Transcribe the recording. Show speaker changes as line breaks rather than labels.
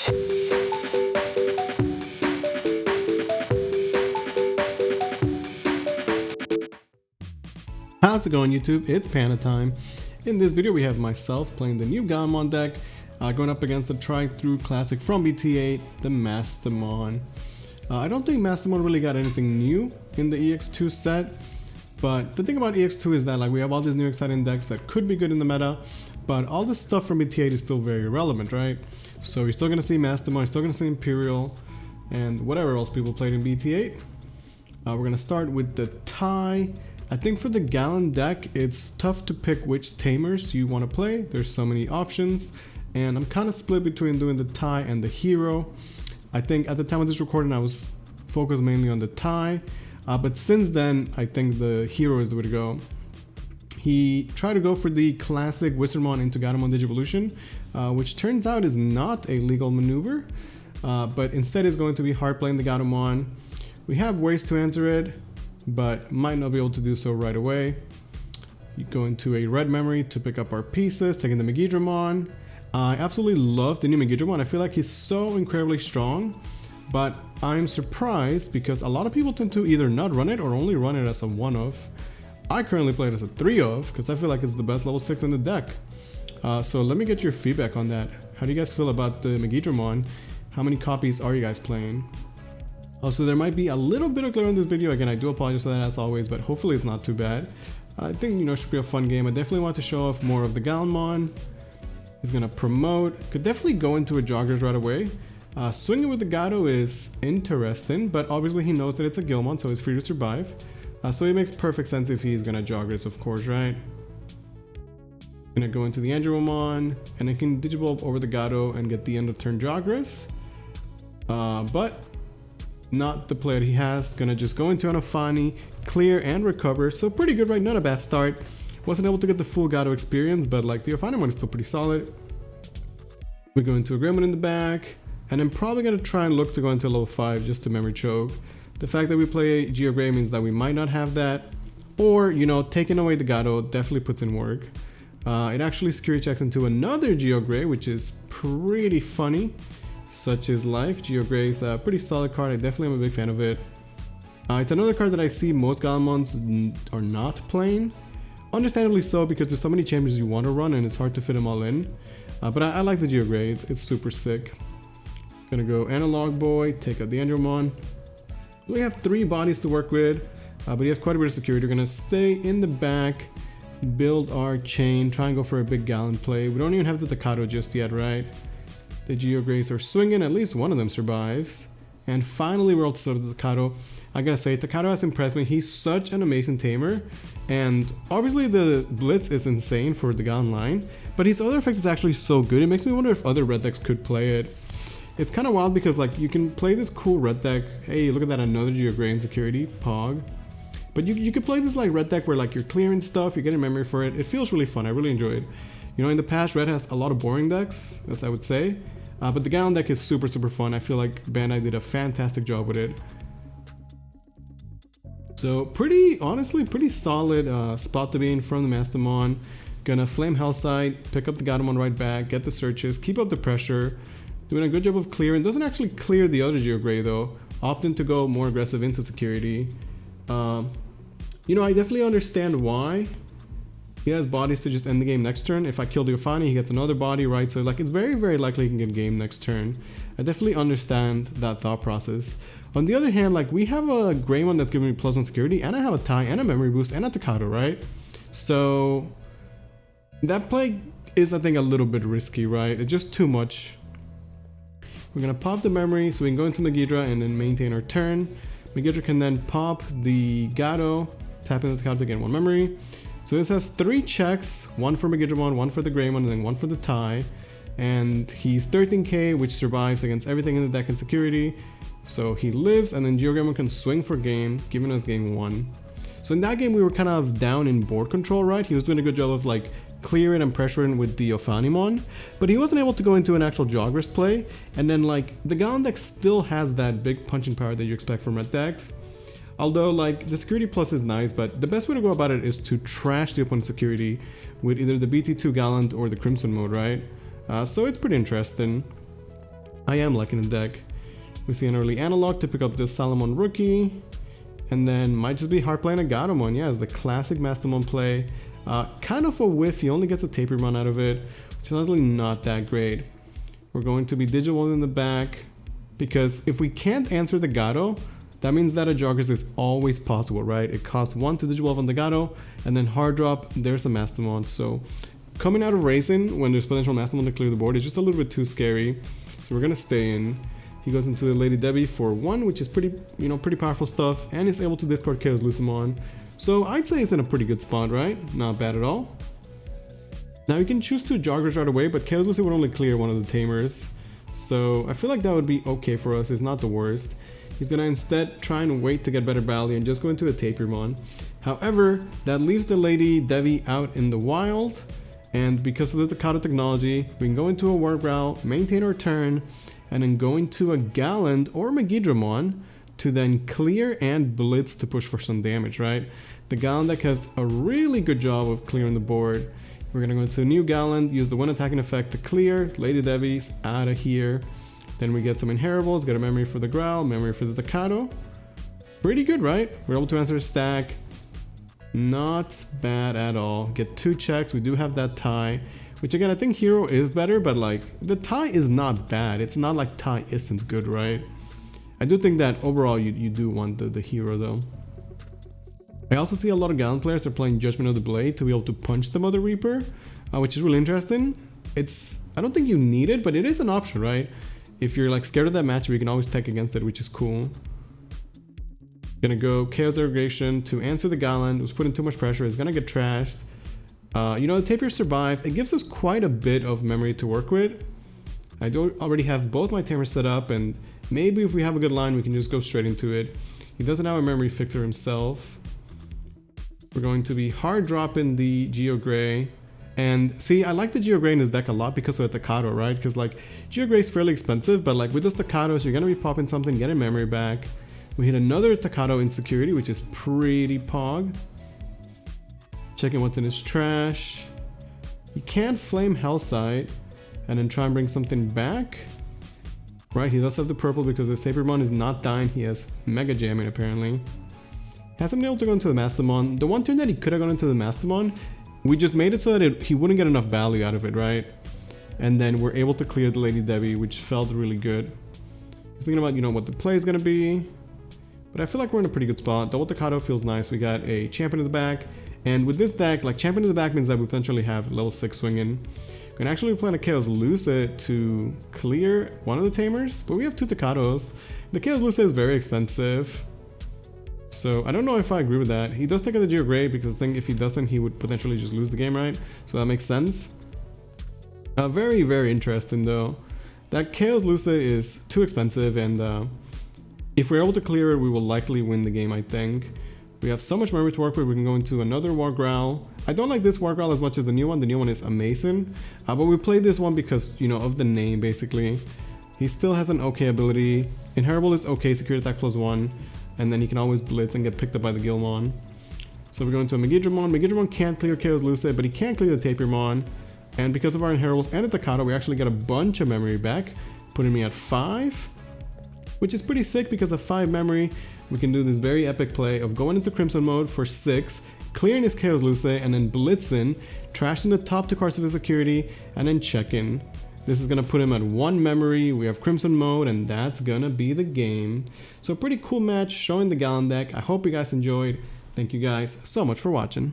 How's it going, YouTube? It's Panda time. In this video we have myself playing the new Gallantmon deck, going up against the Tri-Through Classic from BT8, the Mastemon. I don't think Mastemon really got anything new in the EX2 set, but the thing about EX2 is that like we have all these new exciting decks that could be good in the meta, but all this stuff from BT8 is still very relevant, right? So you're still gonna see Mastemon, you're still gonna see Imperial, and whatever else people played in BT8. We're gonna start with the tie. I think for the Gallon deck, it's tough to pick which tamers you want to play. There's so many options, and I'm kind of split between doing the tie and the hero. I think at the time of this recording, I was focused mainly on the tie, but since then, I think the hero is the way to go. He tried to go for the classic Wizardmon into Gallantmon Digivolution, which turns out is not a legal maneuver, but instead is going to be hard playing the Gallantmon. We have ways to answer it, but might not be able to do so right away. You go into a red memory to pick up our pieces, taking the Megidramon. I absolutely love the new Megidramon. I feel like he's so incredibly strong, but I'm surprised because a lot of people tend to either not run it or only run it as a 1-of. I currently play it as a 3-of because I feel like it's the best level 6 in the deck. So let me get your feedback on that. How do you guys feel about the Megidramon? How many copies are you guys playing? Also, there might be a little bit of glare in this video. Again, I do apologize for that as always, but hopefully it's not too bad. I think, it should be a fun game. I definitely want to show off more of the Gallantmon. He's going to promote. Could definitely go into a Joggers right away. Swinging with the Gato is interesting, but obviously he knows that it's a Gilmon, so he's free to survive. So it makes perfect sense if he's going to Joggers, of course, right? Going to go into the Angewomon, and it can Digivolve over the Gato and get the end of turn Joggers. But not the play that he has. Gonna just go into an Afani, clear and recover. So pretty good, right? Not a bad start. Wasn't able to get the full Gato experience, but like the Afani one is still pretty solid. We go into a Greymon in the back, and I'm probably gonna try and look to go into level 5 just to memory choke. The fact that we play Geogray means that we might not have that, or taking away the Gato definitely puts in work. It actually security checks into another Geogray, which is pretty funny. Such is life. Geogray is a pretty solid card. I definitely am a big fan of it. It's another card that I see most Gallantmons are not playing. Understandably so, because there's so many chambers you want to run and it's hard to fit them all in. But I like the Geogray. It's super sick. Gonna go Analog Boy, take out the Angewomon. We have 3 bodies to work with, but he has quite a bit of security. We're gonna stay in the back, build our chain, try and go for a big Gallant play. We don't even have the Takato just yet, right? The Geograys are swinging, at least one of them survives. And finally we're also to the Takato. I gotta say, Takato has impressed me. He's such an amazing tamer. And obviously the Blitz is insane for the Gallant line, but his other effect is actually so good. It makes me wonder if other red decks could play it. It's kind of wild because like you can play this cool red deck. Hey, look at that, another Geogray in security, Pog. But you could play this like red deck where like you're clearing stuff, you're getting memory for it. It feels really fun. I really enjoy it. In the past, red has a lot of boring decks, as I would say. But the Gallant deck is super fun. I feel like Bandai did a fantastic job with it. So honestly, pretty solid spot to be in from the Mastemon. Gonna Flame Hellside, pick up the Gallantmon right back, get the searches, keep up the pressure. Doing a good job of clearing. Doesn't actually clear the other Geogray though. Opting to go more aggressive into security. I definitely understand why. He has bodies to just end the game next turn. If I kill the Afani, he gets another body, right? So like it's very likely he can get game next turn. I definitely understand that thought process. On the other hand, like we have a Greymon that's giving me +1 security, and I have a tie and a memory boost and a Takato, right? So that play is, I think, a little bit risky, right? It's just too much. We're gonna pop the memory so we can go into Megidra and then maintain our turn. Megidra can then pop the Gato, tap in the Takato to get 1 memory. So this has 3 checks, 1 for Megidramon, 1 for the Greymon, and then 1 for the tie. And he's 13k, which survives against everything in the deck and security. So he lives, and then Geogreymon can swing for game, giving us game 1. So in that game, we were kind of down in board control, right? He was doing a good job of like clearing and pressuring with the Ofanimon, but he wasn't able to go into an actual Joggers play. And then like the Gallant deck still has that big punching power that you expect from red decks. Although like the security plus is nice, but the best way to go about it is to trash the opponent's security with either the BT2 Gallant or the Crimson mode, right? So it's pretty interesting. I am liking the deck. We see an early analog to pick up this Salomon rookie. And then might just be hard playing a Gallantmon. Yeah, it's the classic Mastemon play. Kind of a whiff, he only gets a Tapirmon out of it, which is honestly not that great. We're going to be Digimon in the back, because if we can't answer the Gato, that means that a Joggers is always possible, right? It costs 1 to Digivolve on the Gato, and then hard drop, there's a Mastemon. So coming out of Racing, when there's potential Mastemon to clear the board, is just a little bit too scary. So we're gonna stay in. He goes into the Lady Debbie for 1, which is pretty powerful stuff, and is able to discard Chaos Lucemon. So I'd say it's in a pretty good spot, right? Not bad at all. Now you can choose 2 Joggers right away, but Chaos Lucy would only clear one of the Tamers. So I feel like that would be okay for us, it's not the worst. He's gonna instead try and wait to get better value and just go into a Tapirmon. However, that leaves the Lady Debbie out in the wild, and because of the Takato technology, we can go into a War Growl, maintain our turn, and then go into a Gallant or Megidramon to then clear and blitz to push for some damage, right? The Gallant deck has a really good job of clearing the board. We're gonna go into a new Gallant, use the 1 attacking effect to clear, Lady Debbie's out of here. Then we get some inheribles, get a memory for the Growl, memory for the Takato. Pretty good, right? We're able to answer a stack. Not bad at all. Get 2 checks, we do have that tie. Which again, I think Hero is better, but like, the tie is not bad. It's not like tie isn't good, right? I do think that overall you do want the Hero though. I also see a lot of Gallant players are playing Judgment of the Blade to be able to punch the Mother Reaper, which is really interesting. I don't think you need it, but it is an option, right? If you're like scared of that matchup, you can always tech against it, which is cool. Gonna go Chaos Derogation to answer the Gallant. It was putting too much pressure, it's gonna get trashed. You know, the Tapir survived. It gives us quite a bit of memory to work with. I do already have both my Tamers set up, and maybe if we have a good line, we can just go straight into it. He doesn't have a memory fixer himself. We're going to be hard dropping the Geo Gray. And see, I like the Geo Gray in this deck a lot because of the Takato, right? Because like, Geo Gray is fairly expensive, but like with those Takatos, you're gonna be popping something, getting memory back. We hit another Takato Insecurity, which is pretty pog. Checking what's in his trash. He can't Flame Hellside and then try and bring something back. Right, he does have the purple because the Tapirmon is not dying. He has Mega Jamming apparently. Hasn't been able to go into the Mastemon. The one turn that he could have gone into the Mastemon, we just made it so that he wouldn't get enough value out of it, right? And then we're able to clear the Lady Debbie, which felt really good. Just thinking about, you know, what the play is going to be. But I feel like we're in a pretty good spot. Double Takato feels nice. We got a Champion in the back. And with this deck, like Champion in the back means that we potentially have level 6 swinging. We can actually plan a Chaos Lucid to clear one of the Tamers, but we have 2 Takatos. The Chaos Lucid is very expensive. So I don't know if I agree with that. He does take out the Geo Gray because I think if he doesn't, he would potentially just lose the game, right? So that makes sense. Very, very interesting though. That Chaos Lucid is too expensive, and if we're able to clear it, we will likely win the game, I think. We have so much memory to work with. We can go into another War Growl. I don't like this War Growl as much as the new one. The new one is amazing. But we played this one because, you know, of the name, basically. He still has an okay ability. Inheritable is okay, Security Attack +1. And then he can always blitz and get picked up by the Gilmon. So we're going to a Megidramon. Megidramon can't clear Chaos Lucid, but he can clear the Tapirmon. And because of our Inheritables and the Takato, we actually get a bunch of memory back, putting me at 5. Which is pretty sick because of 5 memory. We can do this very epic play of going into Crimson mode for 6, clearing his Chaos Lucid, and then blitzing, trashing the top 2 cards of his security, and then checking. This is gonna put him at 1 memory. We have Crimson mode, and that's gonna be the game. So pretty cool match showing the Gallant deck. I hope you guys enjoyed. Thank you guys so much for watching.